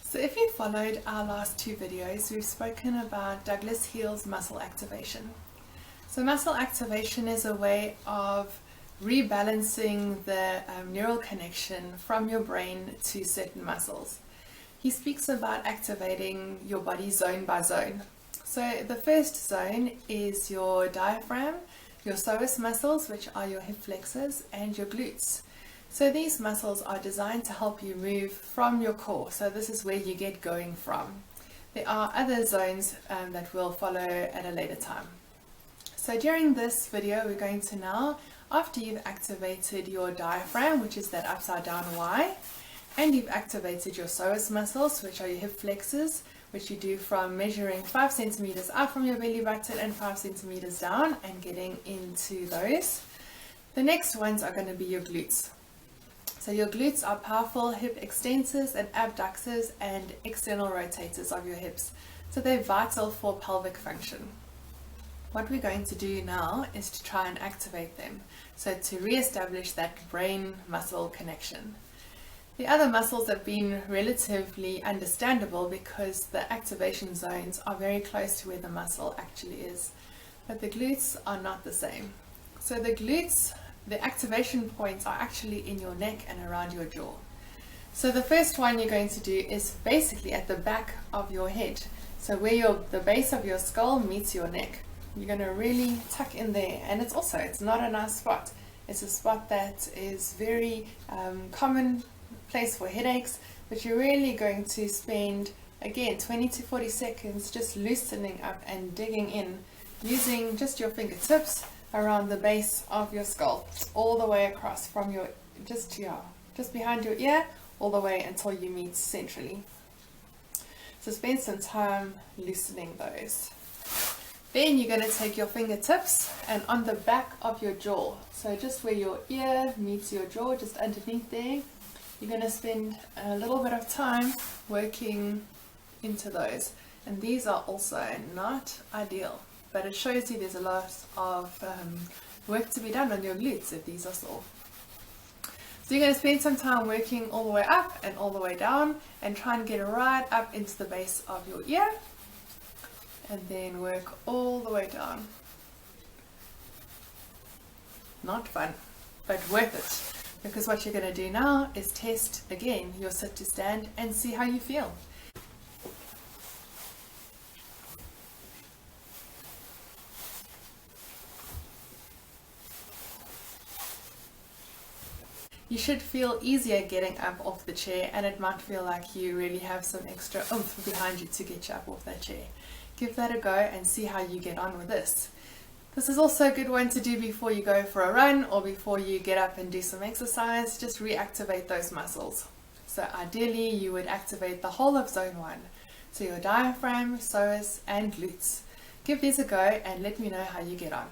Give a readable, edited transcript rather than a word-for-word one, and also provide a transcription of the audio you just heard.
So if you followed our last two videos, we've spoken about Douglas Heel's muscle activation. So muscle activation is a way of rebalancing the neural connection from your brain to certain muscles. He speaks about activating your body zone by zone. So the first zone is your diaphragm, your psoas muscles, which are your hip flexors, and your glutes. So these muscles are designed to help you move from your core. So this is where you get going from. There are other zones that will follow at a later time. So during this video, we're going to now, after you've activated your diaphragm, which is that upside down Y, and you've activated your psoas muscles, which are your hip flexors, which you do from measuring 5 centimeters out from your belly button and 5 centimeters down and getting into those. The next ones are going to be your glutes. So your glutes are powerful hip extensors and abductors and external rotators of your hips. So they're vital for pelvic function. What we're going to do now is to try and activate them. So to re-establish that brain muscle connection. The other muscles have been relatively understandable because the activation zones are very close to where the muscle actually is. But the glutes are not the same. So the glutes, the activation points are actually in your neck and around your jaw. So the first one you're going to do is basically at the back of your head. So where the base of your skull meets your neck. You're going to really tuck in there, and it's not a nice spot. It's a spot that is very common place for headaches, but you're really going to spend again 20 to 40 seconds just loosening up and digging in using just your fingertips around the base of your skull, all the way across from your just behind your ear, all the way until you meet centrally. So spend some time loosening those. Then you're going to take your fingertips and on the back of your jaw, so just where your ear meets your jaw, just underneath there, you're going to spend a little bit of time working into those. And these are also not ideal, but it shows you there's a lot of work to be done on your glutes if these are sore. So you're going to spend some time working all the way up and all the way down and try and get right up into the base of your ear and then work all the way down. Not fun, but worth it, because what you're going to do now is test again your sit to stand and see how you feel. You should feel easier getting up off the chair, and it might feel like you really have some extra oomph behind you to get you up off that chair. Give that a go and see how you get on with this. This is also a good one to do before you go for a run or before you get up and do some exercise. Just reactivate those muscles. So ideally you would activate the whole of zone 1. So your diaphragm, psoas and glutes. Give these a go and let me know how you get on.